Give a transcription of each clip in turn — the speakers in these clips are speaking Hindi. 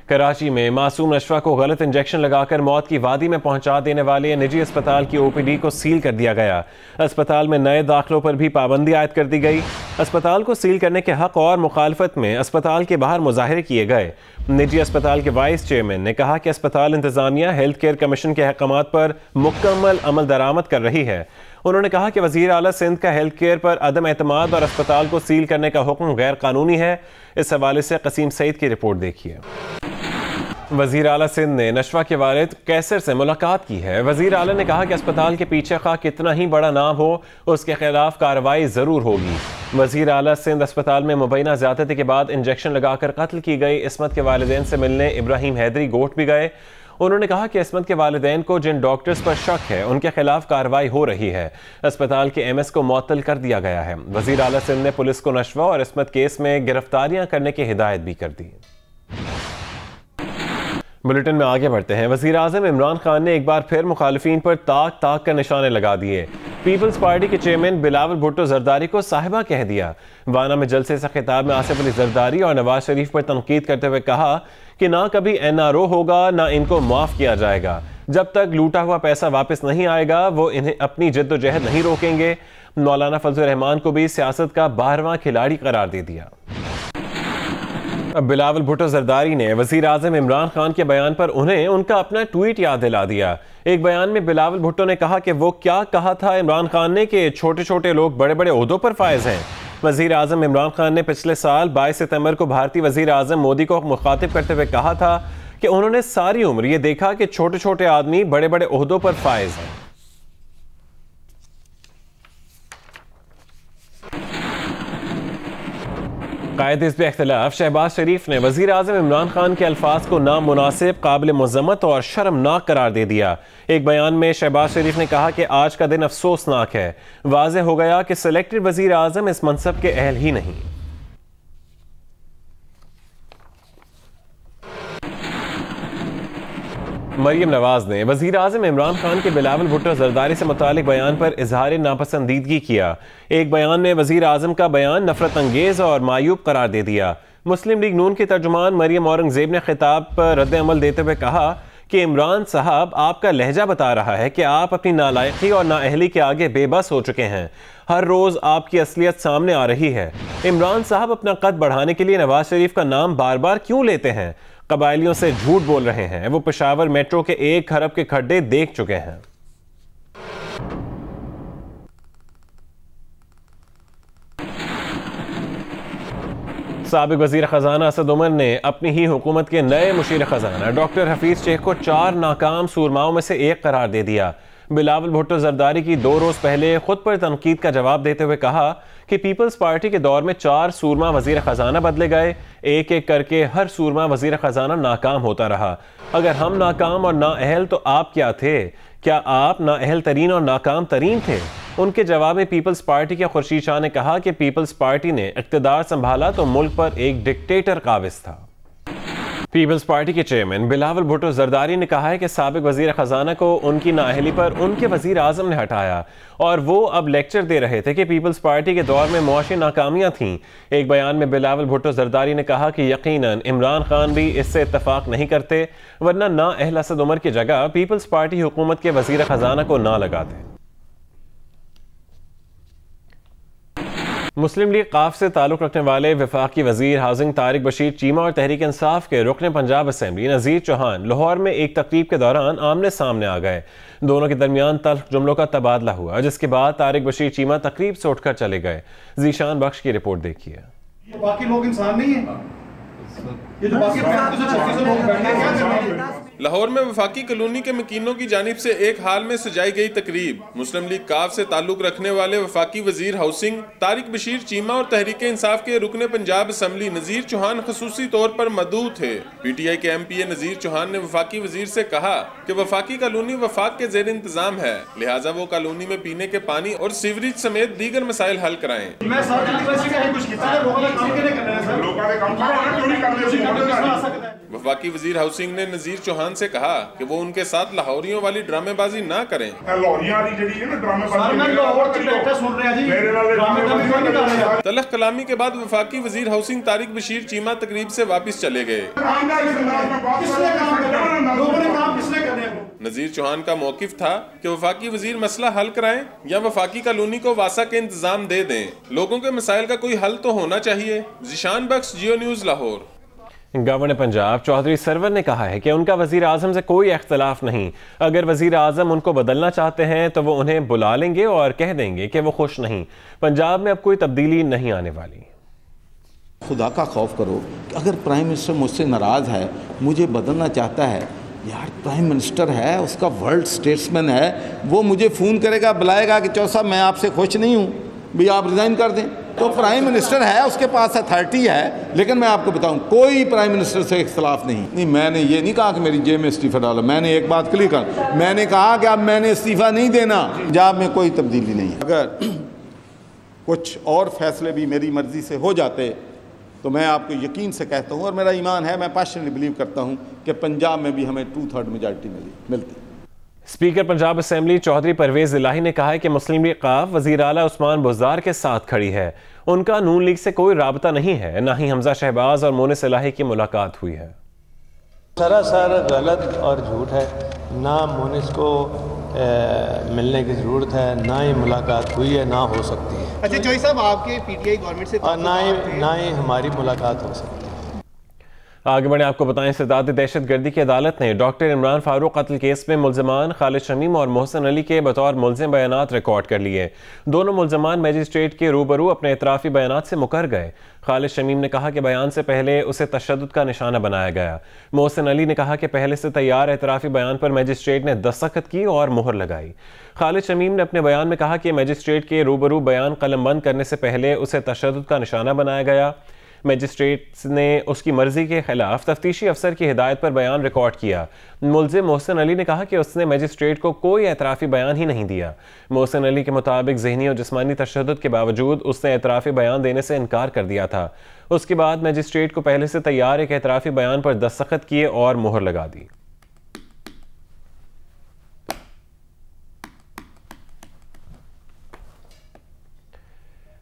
कराची में मासूम नशवा को गलत इंजेक्शन लगाकर मौत की वादी में पहुंचा देने वाले निजी अस्पताल की ओपीडी को सील कर दिया गया। अस्पताल में नए दाखिलों पर भी पाबंदी आयद कर दी गई। अस्पताल को सील करने के हक और मुखालफत में अस्पताल के बाहर मुजाहरे किए गए। निजी अस्पताल के वाइस चेयरमैन ने कहा कि अस्पताल इंतजामिया हेल्थ केयर कमीशन के अहकामात पर मुकम्मल अमल दरामद कर रही है। उन्होंने कहा कि वज़ीर आला सिंध का हेल्थ केयर पर अदम एतमाद और अस्पताल को सील करने का हुक्म गैर कानूनी है। इस हवाले से कसीम सईद की रिपोर्ट देखिए। वज़ीर आला सिंध ने नशवा के वालिद कैसर से मुलाकात की है। वज़ीर आला ने कहा कि अस्पताल के पीछे खा कितना ही बड़ा नाम हो, उसके खिलाफ कार्रवाई ज़रूर होगी। वज़ीर आला सिंध अस्पताल में मुबैना ज़्यादती के बाद इंजेक्शन लगाकर कत्ल की गई इस्मत के वालिदैन से मिलने इब्राहिम हैदरी गोट भी गए। उन्होंने कहा कि इस्मत के वालिदैन को जिन डॉक्टर्स पर शक है उनके खिलाफ कार्रवाई हो रही है। अस्पताल के एमएस को मुअत्तल कर दिया गया है। वज़ीर आला सिंध ने पुलिस को नशवा और इस्मत केस में गिरफ्तारियां करने की हिदायत भी कर दी। बुलेटिन में आगे बढ़ते हैं। वज़ीर आज़म इमरान खान ने एक बार फिर मुखालिफिन पर ताक ताक का निशाने लगा दिए। पीपल्स पार्टी के चेयरमैन बिलावल भुट्टो जरदारी को साहिबा कह दिया। वाना में जलसे से खिताब में आसिफ अली जरदारी और नवाज शरीफ पर तनकीद करते हुए कहा कि ना कभी एनआरओ होगा ना इनको माफ किया जाएगा। जब तक लूटा हुआ पैसा वापस नहीं आएगा वो इन्हें अपनी जद्दोजहद नहीं रोकेंगे। मौलाना फजल रहमान को भी सियासत का 12वां खिलाड़ी करार दे दिया। बिलावल भुट्टो जरदारी ने वज़ीर आज़म इमरान खान के बयान पर उन्हें उनका अपना ट्वीट याद दिला दिया। एक बयान में बिलावल भुट्टो ने कहा कि वो क्या कहा था इमरान खान ने कि छोटे छोटे लोग बड़े बड़े ओहदों पर फायज हैं। वज़ीर आज़म इमरान खान ने पिछले साल 22 सितंबर को भारतीय वज़ीर आज़म मोदी को मुखातिब करते हुए कहा था कि उन्होंने सारी उम्र ये देखा कि छोटे छोटे आदमी बड़े बड़े ओहदों पर फायज हैं। कायद हिज़्ब इख्तिलाफ शहबाज शरीफ ने वज़ीर आज़म इमरान खान के अल्फाज को नामुनासिब, काबिल मज़म्मत और शर्मनाक करार दे दिया। एक बयान में शहबाज शरीफ ने कहा कि आज का दिन अफसोसनाक है। वाज़ेह हो गया कि सिलेक्टेड वज़ीर आज़म इस मनसब के अहल ही नहीं। मरियम नवाज ने वज़ीर आज़म इमरान खान के बिलावल भुट्टो जरदारी से मुतालिक बयान पर इजहार नापसंदीदगी किया। एक बयान में वज़ीर आज़म का बयान नफरत अंगेज और मायूब करार दे दिया। मुस्लिम लीग नून की तर्जुमान मरियम औरंगजेब ने खिताब पर रद्द अमल देते हुए कहा कि इमरान साहब आपका लहजा बता रहा है कि आप अपनी नालायकी और नाअहली के आगे बेबस हो चुके हैं। हर रोज़ आपकी असलियत सामने आ रही है। इमरान साहब अपना कद बढ़ाने के लिए नवाज शरीफ का नाम बार बार क्यों लेते हैं? कबायलियों से झूठ बोल रहे हैं। वो पेशावर मेट्रो के 1 खरब के खड्डे देख चुके हैं। साबिक वज़ीर ख़ज़ाना असद उमर ने अपनी ही हुकूमत के नए मुशीर ख़ज़ाना डॉक्टर हफीज़ शेख को 4 नाकाम सूरमाओं में से एक करार दे दिया। बिलावल भुट्टो जरदारी की 2 रोज़ पहले खुद पर तनकीद का जवाब देते हुए कहा कि पीपल्स पार्टी के दौर में 4 सूरमा वज़ीर ख़ज़ाना बदले गए। एक एक करके हर सूरमा वज़ीर ख़ज़ाना नाकाम होता रहा। अगर हम नाकाम और नाअहल तो आप क्या थे? क्या आप नाअहल तरीन और नाकाम तरीन थे? उनके जवाब में पीपल्स पार्टी के खुर्शीद शाह ने कहा कि पीपल्स पार्टी ने इक़्तिदार संभाला तो मुल्क पर एक डिक्टेटर काबिज था। पीपल्स पार्टी के चेयरमैन बिलावल भुट्टो जरदारी ने कहा है कि साबिक वज़ीर ख़ज़ाना को उनकी नाअहली पर उनके वज़ीर आज़म ने हटाया और वो अब लेक्चर दे रहे थे कि पीपल्स पार्टी के दौर में मुआशी नाकामियां थीं। एक बयान में बिलावल भुट्टो जरदारी ने कहा कि यकीनन इमरान खान भी इससे इत्तफाक नहीं करते, वरना नाअहल असद उमर की जगह पीपल्स पार्टी हुकूमत के वज़ीर ख़ज़ाना को ना लगाते। मुस्लिम लीग काफ से ताल्लुक़ रखने वाले वफाकी वज़ीर हाउसिंग तारिक बशीर चीमा और तहरीक इंसाफ के रुकन पंजाब असम्बली नज़ीर चौहान लाहौर में एक तकरीब के दौरान आमने सामने आ गए। दोनों के दरमियान तल्ख जुमलों का तबादला हुआ, जिसके बाद तारिक बशीर चीमा तकरीब से उठकर चले गए। जीशान बख्श की रिपोर्ट देखिए। बाकी लोग इंसान नहीं है, ये जो बाकी लोग बैठे हैं। लाहौर में वफाकी कॉलोनी के मकीनों की जानिब से एक हाल में सजाई गई तकरीब मुस्लिम लीग काफ से ताल्लुक रखने वाले वफाकी वजीर हाउसिंग तारिक बशीर चीमा और तहरीक इंसाफ के रुकने पंजाब असम्बली नज़ीर चौहान खसूसी तौर पर मदऊ थे। PTI के MPA नज़ीर चौहान ने वफाकी वजीर से कहा कि वफाकी कॉलोनी वफाक के जेर इंतजाम है, लिहाजा वो कॉलोनी में पीने के पानी और सीवरेज समेत दीगर मसाइल हल कराएं। वफाकी वजीर हाउसिंग ने नजीर चौहान से कहा कि वो उनके साथ लाहौरियों वाली ड्रामेबाजी ना करें। तलख कलामी के बाद वफाकी वजीर हाउसिंग तारिक बशीर चीमा तकरीब से वापस चले गए। नजीर चौहान का मौकिफ था कि वफाकी वजीर मसला हल कराएं या वफाकी कॉलोनी को वासा के इंतजाम दे दें। लोगों के मसाइल का कोई हल तो होना चाहिए। जिशान बख्श, जियो न्यूज़, लाहौर। गवर्नर पंजाब चौधरी सरवर ने कहा है कि उनका वजीर आजम से कोई इख्तलाफ नहीं। अगर वजीर आजम उनको बदलना चाहते हैं तो वो उन्हें बुला लेंगे और कह देंगे कि वो खुश नहीं। पंजाब में अब कोई तब्दीली नहीं आने वाली। खुदा का खौफ करो, अगर प्राइम मिनिस्टर मुझसे नाराज़ है, मुझे बदलना चाहता है, यार प्राइम मिनिस्टर है, उसका वर्ल्ड स्टेट्समैन है, वो मुझे फ़ोन करेगा, बुलाएगा कि चौधरी साहब मैं आपसे खुश नहीं हूँ, भी आप रिज़ाइन कर दें। तो प्राइम मिनिस्टर है, उसके पास अथॉरिटी है। लेकिन मैं आपको बताऊं, कोई प्राइम मिनिस्टर से इख्तलाफ नहीं। मैंने ये नहीं कहा कि मेरी जेब में इस्तीफ़ा डालो। मैंने एक बात क्लियर कर, मैंने कहा कि अब मैंने इस्तीफ़ा नहीं देना। पंजाब में कोई तब्दीली नहीं है। अगर कुछ और फैसले भी मेरी मर्ज़ी से हो जाते तो मैं आपको यकीन से कहता हूँ, और मेरा ईमान है, मैं पैशनेटली बिलीव करता हूँ कि पंजाब में भी हमें 2/3 मेजॉरिटी मिलती। स्पीकर पंजाब असेंबली चौधरी परवेज इलाही ने कहा है कि मुस्लिम लीग काफ वजीर आला उस्मान बुज़दार के साथ खड़ी है। उनका नून लीग से कोई राबता नहीं है, ना ही हमजा शहबाज और मोनिस इलाही की मुलाकात हुई है। सरासर गलत और झूठ है। ना मोनिस को मिलने की ज़रूरत है, ना ही मुलाकात हुई है, ना हो सकती है। अच्छा चौधरी साहब, आपके पीटीआई गवर्नमेंट से और ना ही हमारी मुलाकात हो सकती है। आगे बढ़े आपको बताएं, इस्तेदादी दहशतगर्दी की अदालत ने डॉक्टर इमरान फारूक कत्ल केस में मुल्ज़मान खालिद शमीम और मोहसिन अली के बतौर मुल्ज़िम बयानात रिकॉर्ड कर लिए। दोनों मुल्ज़मान मजिस्ट्रेट के रूबरू अपने एतराफ़ी बयानात से मुकर गए। खालिद शमीम ने कहा कि बयान से पहले उसे तशद्दुद का निशाना बनाया गया। मोहसिन अली ने कहा कि पहले से तैयार एतराफ़ी बयान पर मजिस्ट्रेट ने दस्तखत की और मुहर लगाई। खालिद शमीम ने अपने बयान में कहा कि मजिस्ट्रेट के रूबरू बयान कलमबंद करने से पहले उसे तशद्दुद का निशाना बनाया गया। मजिस्ट्रेट ने उसकी मर्जी के खिलाफ तफ्तीशी अफसर की हिदायत पर बयान रिकॉर्ड किया। मुल्ज़िम मोहसिन अली ने कहा कि उसने मजिस्ट्रेट को कोई एतराफ़ी बयान ही नहीं दिया। मोहसिन अली के मुताबिक ज़हनी और जिस्मानी तशद्दुद के बावजूद उसने एतराफ़ी बयान देने से इनकार कर दिया था। उसके बाद मजिस्ट्रेट को पहले से तैयार एक एतराफ़ी बयान पर दस्तखत किए और मुहर लगा दी।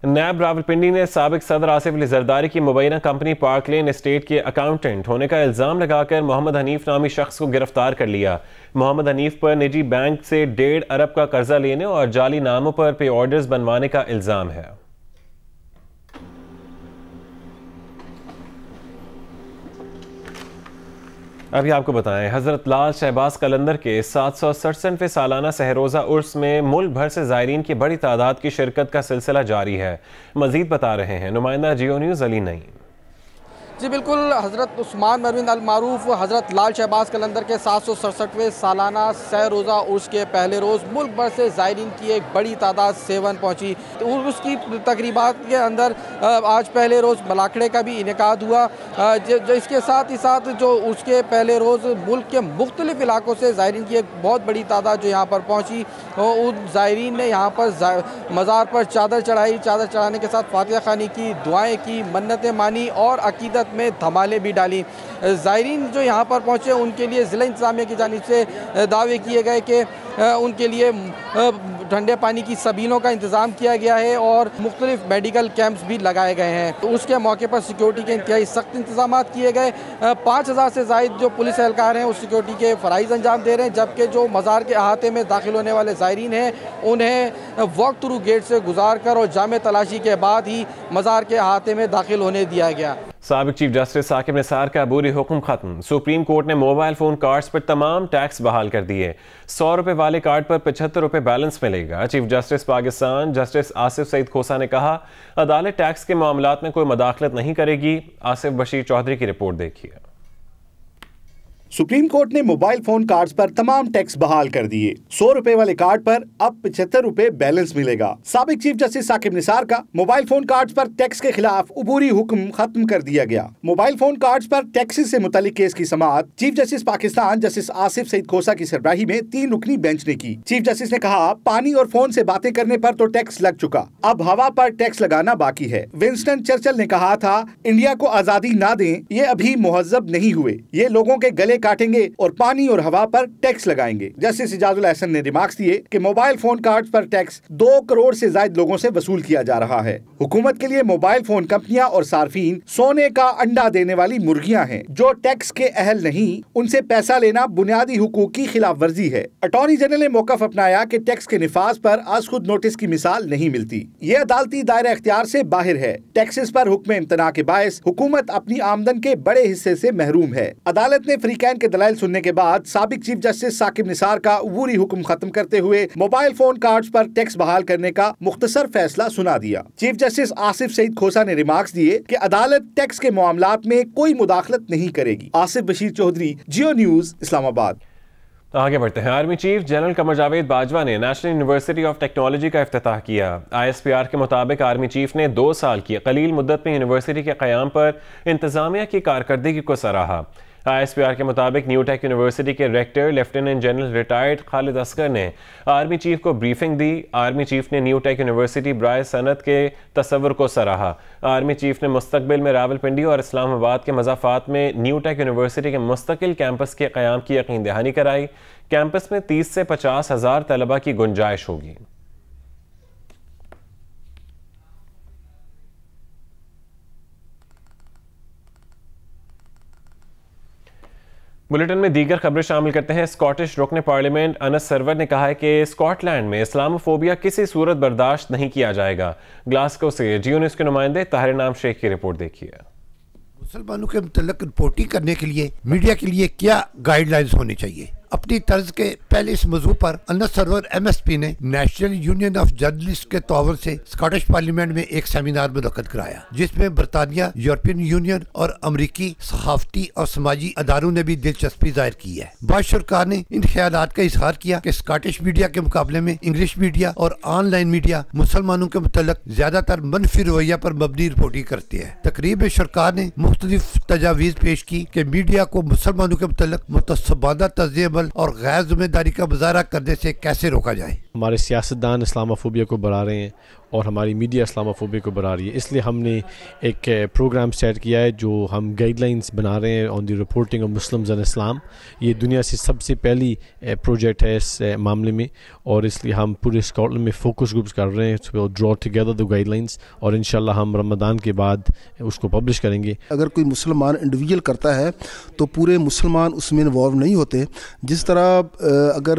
नैब रावलपिंडी ने साबिक सदर आसिफ अली जरदारी की मुबैना कंपनी पार्क लेन एस्टेट के अकाउंटेंट होने का इल्ज़ाम लगाकर मोहम्मद हनीफ नामी शख्स को गिरफ्तार कर लिया। मोहम्मद हनीफ पर निजी बैंक से 1.5 अरब का कर्जा लेने और जाली नामों पर पे ऑर्डर्स बनवाने का इल्ज़ाम है। अभी आपको बताएं, हज़रत लाल शहबाज कलंदर के 767वें सालाना सहरोज़ा उर्स में मुल्क भर से ज़ायरीन की बड़ी तादाद की शिरकत का सिलसिला जारी है। मज़ीद बता रहे हैं नुमाइंदा जियो न्यूज़ अली नईम। जी बिल्कुल, हज़रत उस्मान मरविन अल मारूफ हज़रत लाल शहबाज कलंदर के 767वें सालाना सह रोज़ा उर्स के पहले रोज़ मुल्क भर से ज़ायरीन की एक बड़ी तादाद सेवन पहुँची। तो उसकी तकरीबात के अंदर आज पहले रोज़ मलाखड़े का भी इनेकाद हुआ। जो इसके साथ ही साथ जो उसके पहले रोज़ मुल्क के मुख्तलिफ़ इलाकों से ज़ायरीन की एक बहुत बड़ी तादाद जो यहाँ पर पहुँची। उन ज़ायरीन ने यहाँ पर मज़ार पर चादर चढ़ाई, चादर चढ़ाने के साथ फातिहा खानी की, दुआएँ की, मन्नतें मानी और अकीदत में धमाले भी डाली। ज़ायरीन जो यहाँ पर पहुँचे उनके लिए ज़िला इंतज़ामिया की जानिब से दावे किए गए कि उनके लिए ठंडे पानी की सबीलों का इंतज़ाम किया गया है और मुख्तलिफ मेडिकल कैंप्स भी लगाए गए हैं। तो उसके मौके पर सिक्योरिटी के इंतहाई सख्त इंतजाम किए गए। 5000 से ज़ायद जो पुलिस एहलकार हैं उस सिक्योरिटी के फ़राइज़ अंजाम दे रहे हैं, जबकि जो मज़ार के अहाते में दाखिल होने वाले ज़ायरीन हैं उन्हें वॉक थ्रू गेट से गुजार कर और जामे तलाशी के बाद ही मज़ार के अहाते में दाखिल होने दिया गया। साबिक चीफ जस्टिस साकिब निसार का अबूरी हुक्म खत्म। सुप्रीम कोर्ट ने मोबाइल फ़ोन कार्ड्स पर तमाम टैक्स बहाल कर दिए। 100 रुपये वाले कार्ड पर 75 रुपये बैलेंस मिलेगा। Chief justice Pakistan justice Asif Saeed Khosa ने कहा, अदालत टैक्स के मामलात में कोई मदाखलत नहीं करेगी। आसिफ बशीर चौधरी की रिपोर्ट देखिए। सुप्रीम कोर्ट ने मोबाइल फोन कार्ड्स पर तमाम टैक्स बहाल कर दिए। 100 रुपए वाले कार्ड पर अब 75 रुपए बैलेंस मिलेगा। साबिक चीफ जस्टिस साकिब निसार का मोबाइल फोन कार्ड्स पर टैक्स के खिलाफ उबूरी हुक्म खत्म कर दिया गया। मोबाइल फोन कार्ड्स पर टैक्सेस से मुतालिक केस की समाअत chief justice Pakistan justice Asif Saeed Khosa की सरबराही में 3 रुकनी बेंच ने की। चीफ जस्टिस ने कहा, पानी और फोन से बातें करने पर तो टैक्स लग चुका, अब हवा पर टैक्स लगाना बाकी है। विंस्टन चर्चिल ने कहा था, इंडिया को आजादी ना दें, ये अभी मुहज्जब नहीं हुए, ये लोगों के गले काटेंगे और पानी और हवा पर टैक्स लगाएंगे। जस्टिस इजाजुल एहसन ने रिमार्क्स दिए कि मोबाइल फोन कार्ड पर टैक्स 2 करोड़ से ज्यादा लोगों से वसूल किया जा रहा है। हुकूमत के लिए मोबाइल फोन कंपनियां और सार्फिन सोने का अंडा देने वाली मुर्गियां हैं जो टैक्स के अहल नहीं, उनसे पैसा लेना बुनियादी हुकूक की खिलाफ वर्जी है। अटॉर्नी जनरल ने मौकफ अपनाया कि टैक्स के निफाज पर आज खुद नोटिस की मिसाल नहीं मिलती, ये अदालती दायरा इख्तियार से बाहर है। टैक्सेस पर हुक्म इम्तना के बायस हुकूमत अपनी आमदन के बड़े हिस्से से महरूम है। अदालत ने फ्रीकैन के दलाइल सुनने के बाद साबिक चीफ जस्टिस साकिब निसार का उबूरी हुक्म खत्म करते हुए मोबाइल फोन कार्ड्स पर टैक्स बहाल करने का मुख्तसर फैसला सुना दिया। चीफ जस्टिस आसिफ सईद खोसा ने रिमार्क्स दिए कि अदालत टैक्स के मामलात में कोई मुदाखलत नहीं करेगी। आसिफ बशीर चौधरी, जियो न्यूज, इस्लामाबाद। आगे बढ़ते हैं। Army chief general Qamar Javed Bajwa ने नेशनल यूनिवर्सिटी ऑफ टेक्नोलॉजी का इफ्तिताह किया। ISPR के मुताबिक आर्मी चीफ ने 2 साल की कलील मुद्दत में यूनिवर्सिटी के क़याम पर इंतजामिया की कारकर्दगी को सराहा। ISPR के मुताबिक न्यू टेक यूनिवर्सिटी के rector lieutenant general retired Khalid Asghar ने आर्मी चीफ को ब्रीफिंग दी। आर्मी चीफ ने न्यू टेक यूनिवर्सिटी बराए सनत के तस्वुर को सराहा। आर्मी चीफ ने मुस्तकबिल में रावलपिंडी और इस्लामाबाद के मज़ाफ़ात में न्यू टेक यूनिवर्सिटी के मुस्तकिल कैंपस के क़याम की यकीन दहानी कराई। कैंपस में 30 से 50 हज़ार तलबा की गुंजाइश होगी। बुलेटिन में दीगर खबरें शामिल करते हैं। स्कॉटिश रुकने पार्लियामेंट अनस सरवर ने कहा है कि स्कॉटलैंड में इस्लामोफोबिया किसी सूरत बर्दाश्त नहीं किया जाएगा। ग्लासगो से जियो न्यूज़ के नुमाइंदे ताहिर नाम शेख की रिपोर्ट देखिए। मुसलमानों के मुतल्लिक़ रिपोर्टिंग करने के लिए मीडिया के लिए क्या गाइडलाइंस होनी चाहिए? अपनी तर्ज के पहले इस मौजू पर अनस सरवर MSP ने नेशनल यूनियन ऑफ जर्नलिस्ट के ताउन से स्कॉटिश पार्लियामेंट में एक सेमिनार मुनक्कद कराया, जिसमें बरतानिया, यूरोपियन यूनियन और अमरीकी सहाफती और समाजी अदारों ने भी दिलचस्पी जाहिर की है। बाद सरकार ने इन ख्यालात का इजहार किया कि स्कॉटिश मीडिया के मुकाबले में इंग्लिश मीडिया और ऑनलाइन मीडिया मुसलमानों के मुतल्लिक़ ज्यादातर मनफी रवैया पर मबनी रिपोर्टिंग करती है। तकरीब में सरकार ने मुख्तलिफ तजावीज़ पेश की कि मीडिया को मुसलमानों के मुतल्लिक़ मुतसबाना तर्ज़ और गैर जिम्मेदारी का मुजाहरा करने से कैसे रोका जाए। हमारे सियासतदान इस्लामोफोबिया को बढ़ा रहे हैं और हमारी मीडिया इस्लामोफोबिया को बढ़ा रही है, इसलिए हमने एक प्रोग्राम स्टार्ट किया है जो हम गाइडलाइंस बना रहे हैं on the reporting of Muslims and Islam. ये दुनिया से सबसे पहली प्रोजेक्ट है इस मामले में और इसलिए हम पूरे स्कॉटलैंड में फोकस ग्रुप्स कर रहे हैं to draw together the guidelines और इंशाल्लाह हम रमज़ान के बाद उसको पब्लिश करेंगे। अगर कोई मुसलमान इंडिविजुअल करता है तो पूरे मुसलमान उसमें इन्वॉल्व नहीं होते। जिस तरह अगर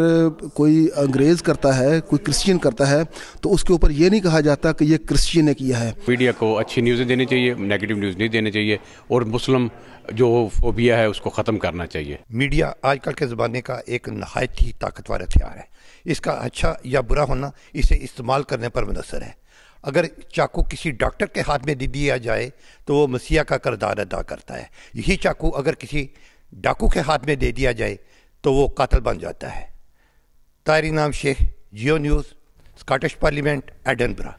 कोई अंग्रेज़ करता है, कोई क्रिश्चियन करता है, तो उसके ऊपर ये नहीं कहा जाता कि ये क्रिश्चियन ने किया है। मीडिया को अच्छी न्यूज़ देनी चाहिए, नेगेटिव न्यूज़ नहीं देनी चाहिए और मुस्लिम जो फोबिया है उसको ख़त्म करना चाहिए। मीडिया आजकल के ज़माने का एक नहायत ही ताकतवर हथियार है। इसका अच्छा या बुरा होना इसे इस्तेमाल करने पर मुनहसर है। अगर चाकू किसी डॉक्टर के हाथ में दे दिया जाए तो वो मसीहा का किरदार अदा करता है। यही चाकू अगर किसी डाकू के हाथ में दे दिया जाए तो वो कातिल बन जाता है। ताहिर नाम शेख, जियो न्यूज़, स्कॉटिश पार्लियामेंट, एडनबरा।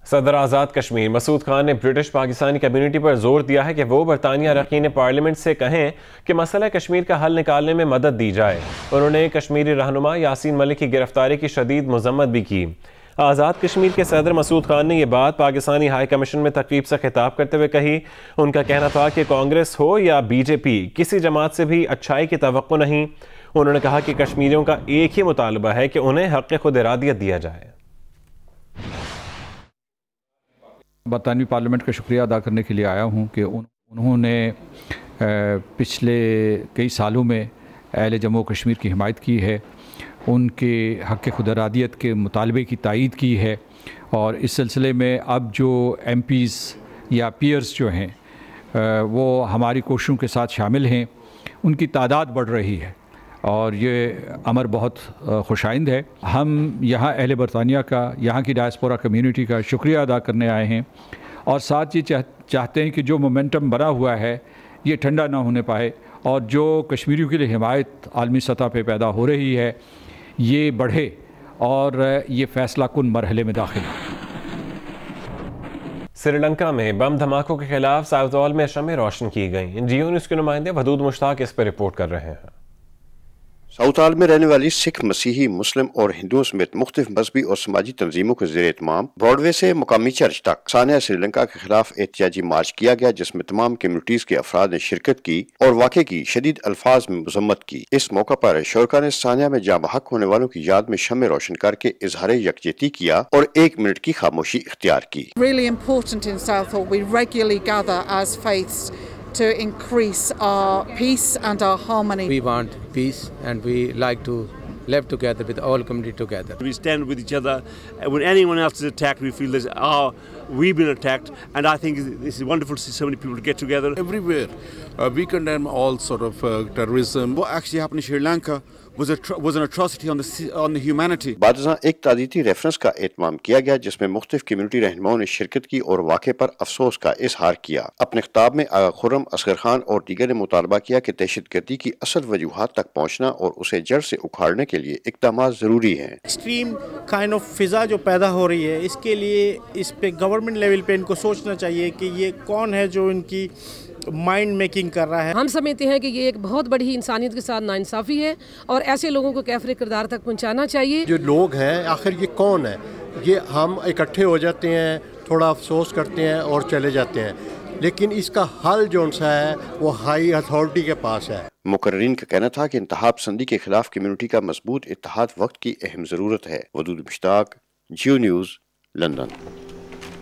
सदर आज़ाद कश्मीर मसूद खान ने ब्रिटिश पाकिस्तानी कम्युनिटी पर जोर दिया है कि वो बरतानिया अरकान पार्लियामेंट से कहें कि मसला कश्मीर का हल निकालने में मदद दी जाए। उन्होंने कश्मीरी रहनुमा यासीन मलिक की गिरफ्तारी की शदीद मजम्मत भी की। आज़ाद कश्मीर के सदर मसूद खान ने यह बात पाकिस्तानी हाई कमीशन में तकरीब से खिताब करते हुए कही। उनका कहना था कि कांग्रेस हो या BJP किसी जमात से भी अच्छाई की तवक्को नहीं। उन्होंने कहा कि कश्मीरियों का एक ही मुतालबा है कि उन्हें हक़ खुद इरादियत दिया जाए। बरतानवी पार्लियामेंट का शुक्रिया अदा करने के लिए आया हूँ कि उन्होंने पिछले कई सालों में अहले जम्मू कश्मीर की हिमायत की है, उनके हक़ खुद इरादियत के मुतालबे की तायीद की है और इस सिलसिले में अब जो MPs या पीयर्स जो हैं वो हमारी कोशिशों के साथ शामिल हैं, उनकी तादाद बढ़ रही है और ये अमर बहुत खुशाइंद है। हम यहाँ अहले बरतानिया का, यहाँ की डायस्पोरा कम्युनिटी का शुक्रिया अदा करने आए हैं और साथ ही चाहते हैं कि जो मोमेंटम बना हुआ है ये ठंडा ना होने पाए और जो कश्मीरियों के लिए हिमायत आलमी सतह पे पैदा हो रही है ये बढ़े और ये फैसला कुन मरहले में दाखिल हो। श्रीलंका में बम धमाकों के खिलाफ साउथॉल में शमें रोशन की गई। जियो न्यूज़ के नुमाइंदे वदूद मुश्ताक इस पर रिपोर्ट कर रहे हैं। साउथॉल में रहने वाली सिख, मसीही, मुस्लिम और हिंदुओं समेत मुख्तलिफ मजहबी और समाजी तंजीमों के ज़ेर एहतमाम ब्रॉडवे से मुकामी चर्च तक सानिया श्रीलंका के खिलाफ एहतिजाजी मार्च किया गया, जिसमें तमाम कम्युनिटीज के अफराद ने शिरकत की और वाक़े की शदीद अल्फाज में मजम्मत की। इस मौका पर शुरका ने सानिया में जाँ बहक होने वालों की याद में शमें रोशन करके इजहार यकजहती किया और 1 मिनट की खामोशी इख्तियार की। Really important in Southall, we regularly gather as faiths to increase our peace and our harmony. We want peace and we like to live together with all community together. We stand with each other. When anyone else is attacked, we feel that we've been attacked, and I think this is wonderful to see so many people get together. Everywhere, we condemn all sort of terrorism. What actually happened in Sri Lanka was an atrocity on the humanity. बादशाह एक ताज़ीती रेफरेंस का एहतमाम किया गया, जिसमें मुख्तलिफ कम्युनिटी रहनुमाओं ने शिरकत की और वाक़े पर अफसोस का इजहार किया। अपने खिताब में आगा खुर्रम, असगर खान और दीगर ने मुतालबा किया कि दहशतगर्दी की असल वजूहात तक पहुँचना और उसे जड़ से उखाड़ने के लिए इक़दाम ज़रूरी हैं। एक्सट्रीम काइंड ऑफ फिजा जो पैदा हो रही है, इसके लिए इस पे गवर्नमेंट लेवल पे इनको सोचना चाहिए कि ये कौन है जो इनकी माइंड मेकिंग कर रहा है। हम समझते हैं कि ये एक बहुत बड़ी इंसानियत के साथ नाइंसाफ़ी है और ऐसे लोगों को कैफरे किरदार तक पहुंचाना चाहिए। जो लोग हैं आखिर ये कौन है, ये हम इकट्ठे हो जाते हैं, थोड़ा अफसोस करते हैं और चले जाते हैं, लेकिन इसका हल जो सा है वो हाई अथॉरिटी के पास है। मुकर्रीन का कहना था कि इंतहा पसंदी के खिलाफ कम्युनिटी का मजबूत इत्तेहाद वक्त की अहम ज़रूरत है। वदूद मुश्ताक, जियो न्यूज़, लंदन।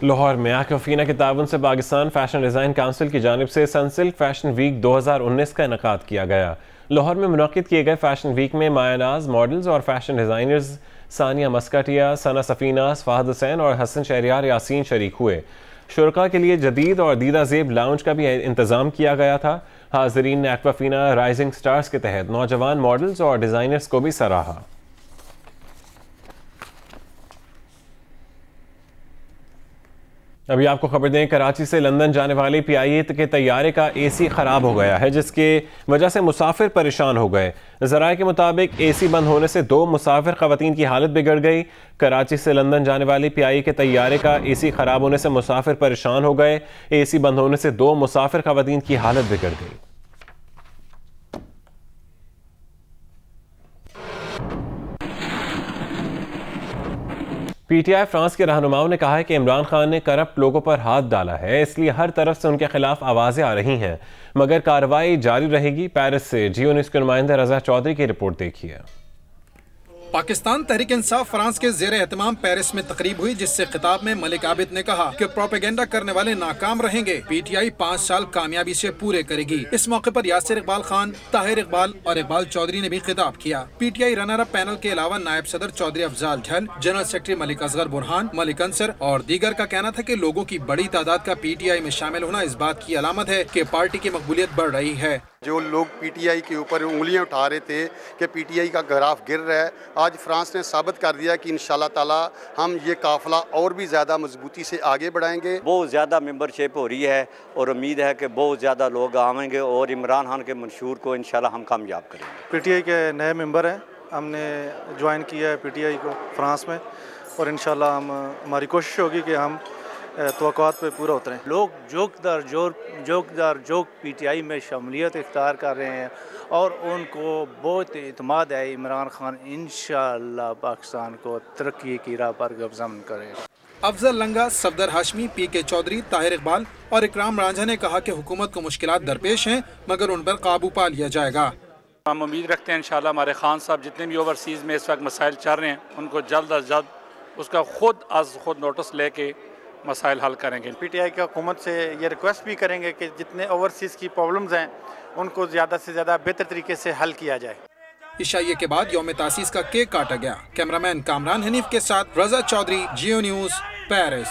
लाहौर में आकफीना के ताउन से पाकिस्तान फैशन डिज़ाइन काउंसिल की जानिब से सनसिल्क फैशन वीक 2019 का इनेकाद किया गया। लाहौर में मुनक़िद किए गए फैशन वीक में मायानाज मॉडल्स और फैशन डिज़ाइनर्स सानिया मस्कटिया, सना सफ़ीनास, फ़हद हुसैन और हसन शहरियार यासीन शरीक हुए। शुरका के लिए जदीद और दीदा ज़ेब लाउंज का भी इंतज़ाम किया गया था। हाज़रीन ने आकफीना राइजिंग स्टार्स के तहत नौजवान मॉडल्स और डिज़ाइनर्स को भी सराहा। अभी आपको खबर दें, कराची से लंदन जाने वाले PIA के तैयारे का AC ख़राब हो गया है, जिसके वजह से मुसाफिर परेशान हो गए। ज़राए के मुताबिक AC बंद होने से 2 मुसाफिर ख़वातीन की हालत बिगड़ गई। कराची से लंदन जाने वाले PIA के तैयारे का AC ख़राब होने से मुसाफिर परेशान हो गए। AC बंद होने से 2 मुसाफिर ख़वातीन की हालत बिगड़ गई। PTI फ्रांस के रहनुमाओं ने कहा है कि इमरान खान ने करप्ट लोगों पर हाथ डाला है, इसलिए हर तरफ से उनके खिलाफ आवाज़ें आ रही हैं, मगर कार्रवाई जारी रहेगी। पेरिस से जियो न्यूज़ के नुमाइंदे रजा चौधरी की रिपोर्ट देखिए। पाकिस्तान तहरीक इंसाफ फ्रांस के जेर एहतमाम पेरिस में तकरीब हुई, जिससे खिताब में मलिक आबिद ने कहा कि प्रोपेगेंडा करने वाले नाकाम रहेंगे, PTI 5 साल कामयाबी से पूरे करेगी। इस मौके पर यासिर इकबाल खान, ताहिर इकबाल और इकबाल चौधरी ने भी खिताब किया। PTI रनर अप पैनल के अलावा नायब सदर चौधरी अफजाल ढल, जनरल सेक्रेटरी मलिक असगर बुरहान, मलिक अंसर और दीगर का कहना था कि लोगों की बड़ी तादाद का PTI में शामिल होना इस बात की अलामत है कि पार्टी की मकबूलियत बढ़ रही है। जो लोग PTI के ऊपर उंगलियां उठा रहे थे कि PTI का ग्राफ गिर रहा है, आज फ्रांस ने साबित कर दिया कि इंशाल्लाह ताला हम ये काफिला और भी ज़्यादा मजबूती से आगे बढ़ाएंगे। बहुत ज़्यादा मेंबरशिप हो रही है और उम्मीद है कि बहुत ज़्यादा लोग आएंगे और इमरान खान के मंशूर को इंशाल्लाह हम कामयाब करेंगे। PTI के नए मेंबर हैं, हमने ज्वाइन किया है PTI को फ्रांस में और इंशाल्लाह हमारी कोशिश होगी कि हम तवक्कुआत पे पूरा उतरें। लोग जोक PTI में शमूलियत इख्तियार कर रहे हैं और उनको बहुत इत्मीनान है इमरान खान इंशाअल्लाह पाकिस्तान को तरक्की की राह पर गमज़न करेगा। अफजल लंगा, सफदर हाशमी, PK चौधरी, ताहिर इकबाल और इकराम रांझा ने कहा कि हुकूमत को मुश्किलात दरपेश हैं, मगर उन पर काबू पा लिया जाएगा। हम उम्मीद रखते हैं इंशाअल्लाह हमारे खान साहब जितने भी ओवरसीज़ में इस वक्त मसाइल चल रहे हैं उनको जल्द अज जल्द उसका खुद नोटिस लेके मसाइल हल करेंगे। PTI की हुकूमत से ये रिक्वेस्ट भी करेंगे कि जितने ओवरसीज़ की प्रॉब्लम्स हैं उनको ज़्यादा से ज़्यादा बेहतर तरीके से हल किया जाए। इशाइये के बाद यौम तासीस का केक काटा गया। कैमरामैन कामरान हनीफ के साथ रजा चौधरी, जियो न्यूज़, पेरिस।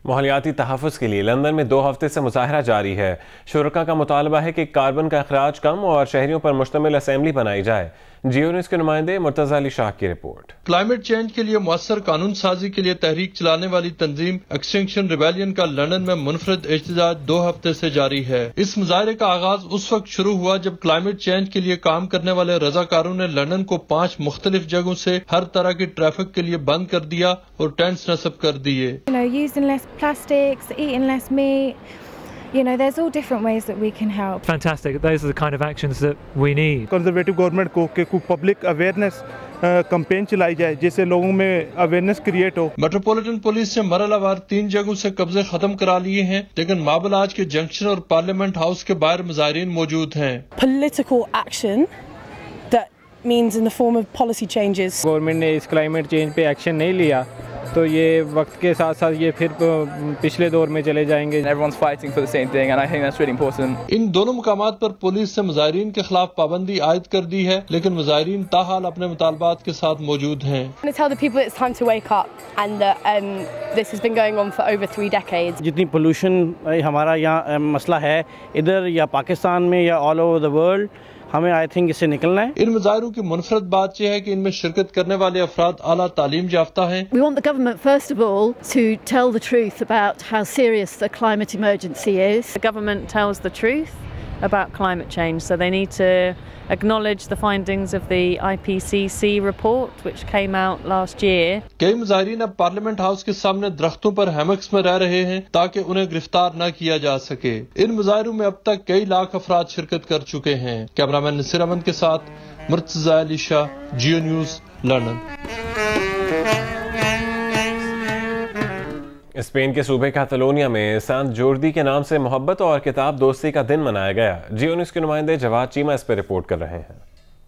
माहौलियाती तहफ़्फ़ुज़ के लिए लंदन में 2 हफ्ते से मुज़ाहरा जारी है। शुरका का मुतालबा है कि कार्बन का अखराज कम और शहरियों पर मुश्तमिल असेंबली बनाई जाए। जियो न्यूज़ के नुमाइंदे मुर्तजा अली शाह की रिपोर्ट। क्लाइमेट चेंज के लिए मुअस्सर कानून साजी के लिए तहरीक चलाने वाली तंजीम एक्सटिंक्शन रिबेलियन का लंदन में मुनफरद एहतजाज 2 हफ्ते से जारी है। इस मुजाहरे का आगाज उस वक्त शुरू हुआ जब क्लाइमेट चेंज के लिए काम करने वाले रजाकारों ने लंदन को 5 मुख्तलिफ जगहों से हर तरह की ट्रैफिक के लिए बंद कर दिया और टेंट्स नस्ब कर दिए। Using less plastics, eating less meat. There's all different ways that we can help. Fantastic. Those are the kind of actions that we need. Conservative government को कि कोई पब्लिक अवेयरनेस कैंपेन चलाई जाए जिससे लोगों में अवेयरनेस क्रिएट हो। मेट्रोपॉलिटन पुलिस ने मरहलावार 3 जगहों से कब्जे खत्म करा लिए हैं, लेकिन माबलाज के जंक्शन और पार्लियामेंट हाउस के बाहर मुजाहिरीन मौजूद हैं। Political action that means in the form of policy changes. Government ने इस क्लाइमेट चेंज पे एक्शन नहीं लिया तो ये वक्त के साथ साथ ये फिर पिछले दौर में चले जाएंगे। Everyone's fighting for the same thing and I think that's really important. इन दोनों मुकामात पर पुलिस ने मुजाहिरीन के खिलाफ पाबंदी आयद कर दी है, लेकिन मुजाहिरीन ताहाल अपने मुतालबात के साथ मौजूद हैं। I want to tell the people it's time to wake up and that this has been going on for over 3 decades. जितनी पोल्यूशन हमारा यहाँ मसला है इधर या पाकिस्तान में या ऑल ओवर द वर्ल्ड, हमें आई थिंक इससे निकलना है। इन मुजाहिरों की मुनफरद बात यह है कि इनमें शिरकत करने वाले अफराद आला तालीम याफ्ता हैं। We want the government first of all to tell the truth about how serious the climate emergency is. The government tells the truth about climate change, so they need to acknowledge the findings of the IPCC report which came out last year. कई मुजाहिरीन अब पार्लियामेंट हाउस के सामने दरख्तों पर हैमक्स में रह रहे हैं ताकि उन्हें गिरफ्तार न किया जा सके। इन मुजाहिरों में अब तक कई लाख अफराद शिरकत कर चुके हैं। कैमरामैन नसीर अहमद के साथ मुर्तजा अली शाह, जियो न्यूज़, लंदन। स्पेन के सूबे कैटलोनिया में सांत जोर्दी के नाम से मोहब्बत और किताब दोस्ती का दिन मनाया गया। जियो न्यूज़ के नुमाइंदे जवाद चीमा इस पर रिपोर्ट कर रहे हैं।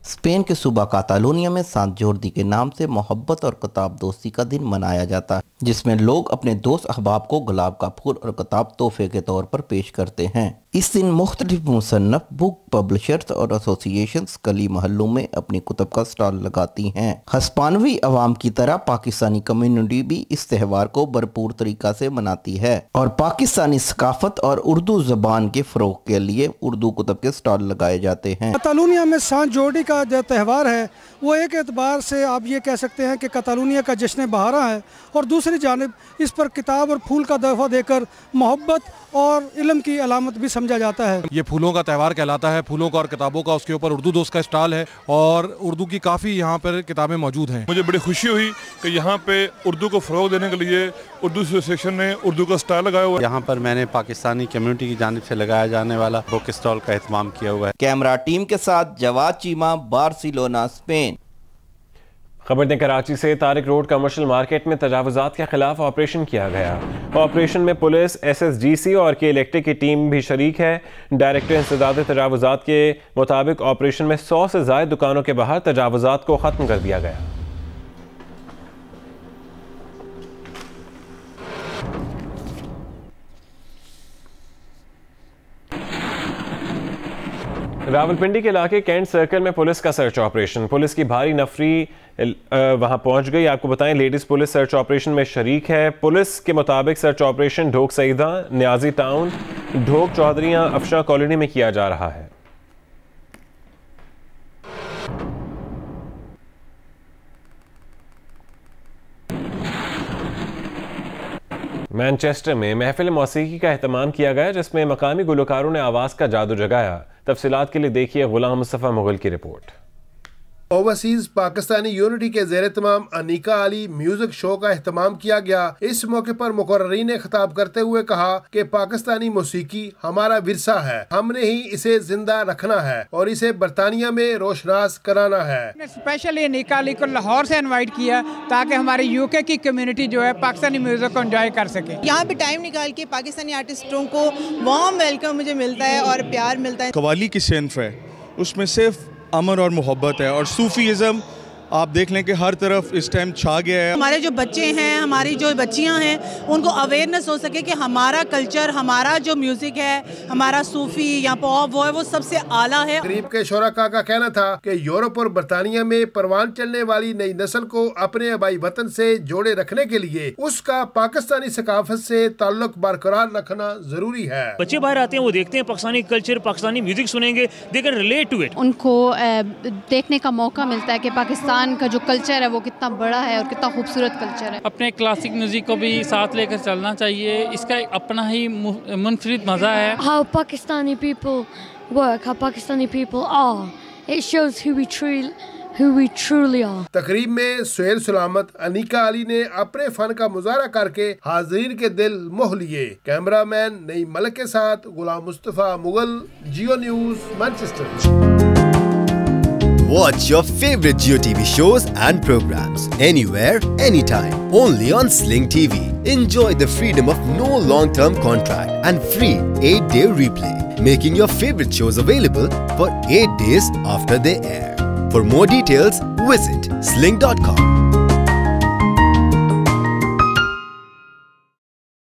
स्पेन के सूबा कैटलोनिया में सांत जोर्दी के नाम से मोहब्बत और किताब दोस्ती का दिन मनाया जाता है, जिसमें लोग अपने दोस्त अहबाब को गुलाब का फूल और किताब तोहफे के तौर पर पेश करते हैं। इस दिन मुख्तलिफ मुसन्नफ, बुक पब्लिशर्स और एसोसिएशंस गली महल्लों में अपनी कुतब का स्टॉल लगाती हैं। हिस्पानवी अवाम की तरह पाकिस्तानी कम्युनिटी भी इस त्यौहार को भरपूर तरीका से मनाती है और पाकिस्तानी सकाफत और उर्दू जबान के फरोग के लिए उर्दू कुतब के स्टॉल लगाए जाते हैं। कैटलोनिया में सांत जोर्डी का जो त्यौहार है वो एक एतबार से आप ये कह सकते हैं कि कैटलोनिया का जश्न बहारा है, और दूसरी जानिब इस पर किताब और फूल का तोहफा देकर मोहब्बत और इल्म की अलामत भी समझा जाता है। ये फूलों का त्यौहार कहलाता है, फूलों का और किताबों का। उसके ऊपर उर्दू दोस्त का स्टॉल है और उर्दू की काफ़ी यहाँ पर किताबें मौजूद हैं। मुझे बड़ी खुशी हुई कि यहाँ पे उर्दू को फ़रोग देने के लिए उर्दू एसोसिएशन ने उर्दू का स्टॉल लगाया हुआ है। यहाँ पर मैंने पाकिस्तानी कम्युनिटी की जानिब से लगाया जाने वाला बुक स्टॉल का एहतमाम किया हुआ है। कैमरा टीम के साथ जवाद चीमा, बार्सिलोना, स्पेन। खबर दें कराची से। तारिक रोड कमर्शियल मार्केट में तजावुजात के खिलाफ ऑपरेशन किया गया। ऑपरेशन में पुलिस, SSGC और के इलेक्ट्रिक की टीम भी शरीक है। डायरेक्टर इंसदाद तजावुजात के मुताबिक ऑपरेशन में 100 से ज़ायद दुकानों के बाहर तजावुजात को ख़त्म कर दिया गया। रावलपिंडी के इलाके कैंट सर्कल में पुलिस का सर्च ऑपरेशन। पुलिस की भारी नफरी वहां पहुंच गई। आपको बताएं लेडीज पुलिस सर्च ऑपरेशन में शरीक है। पुलिस के मुताबिक search operation Dhok Saida, Niazi town, Dhok Chaudhrian, Afsha colony में किया जा रहा है। मैनचेस्टर में महफिल मौसीकी का एहतमाम किया गया, जिसमें मकामी गुलकारों ने आवाज़ का जादू जगाया। तफसीलात के लिए देखिए गुलाम मुस्तफ़ा मुगल की रिपोर्ट। ओवरसीज पाकिस्तानी यूनिटी के ज़ेर तमाम अनीका अली म्यूजिक शो का एहतमाम किया गया। इस मौके पर मुकर्ररीन ने खिताब करते हुए कहा कि पाकिस्तानी मौसीकी हमारा विरसा है, हमने ही इसे जिंदा रखना है और इसे बरतानिया में रोशनास कराना है। स्पेशली अनीका अली को लाहौर से इनवाइट किया ताकि हमारी यूके की कम्युनिटी जो है पाकिस्तानी म्यूजिक को एंजॉय कर सके। यहाँ पे टाइम निकाल के पाकिस्तानी आर्टिस्टों को वार्म वेलकम मुझे मिलता है और प्यार मिलता है। कवाली की सिन्फ है, उसमें सिर्फ अमन और मोहब्बत है और सूफीज़म आप देख लें कि हर तरफ इस टाइम छा गया है। हमारे जो बच्चे हैं, हमारी जो बच्चियां हैं, उनको अवेयरनेस हो सके कि हमारा कल्चर, हमारा जो म्यूजिक है, हमारा सूफी या पॉप वो सबसे आला है। गरीब के शोरका का कहना था कि यूरोप और बरतानिया में परवान चलने वाली नई नस्ल को अपने आबाई वतन से जोड़े रखने के लिए उसका पाकिस्तानी सकाफत से ताल्लुक बरकरार रखना जरूरी है। बच्चे बाहर आते हैं, वो देखते हैं पाकिस्तानी कल्चर, पाकिस्तानी म्यूजिक सुनेंगे, they can relate to it. उनको देखने का मौका मिलता है कि पाकिस्तान का जो कल्चर है वो कितना बड़ा है और कितना खूबसूरत कल्चर है। अपने क्लासिक म्यूजिक को भी साथ लेकर चलना चाहिए, इसका अपना ही मुनफरिद मजा है। How Pakistani people work, how Pakistani people are, it shows who we truly are. तकरीब में सुहेल सलामत, अनीका अली ने अपने फन का मुजाहरा करके हाज़रीन के दिल मोह लिए। कैमरामैन नई मलिक के साथ Ghulam Mustafa Mughal, Geo news, Manchester. Watch your favorite Jio TV shows and programs anywhere, anytime, only on Sling TV. Enjoy the freedom of no long-term contract and free 8-day replay, making your favorite shows available for 8 days after they air. For more details, visit sling.com.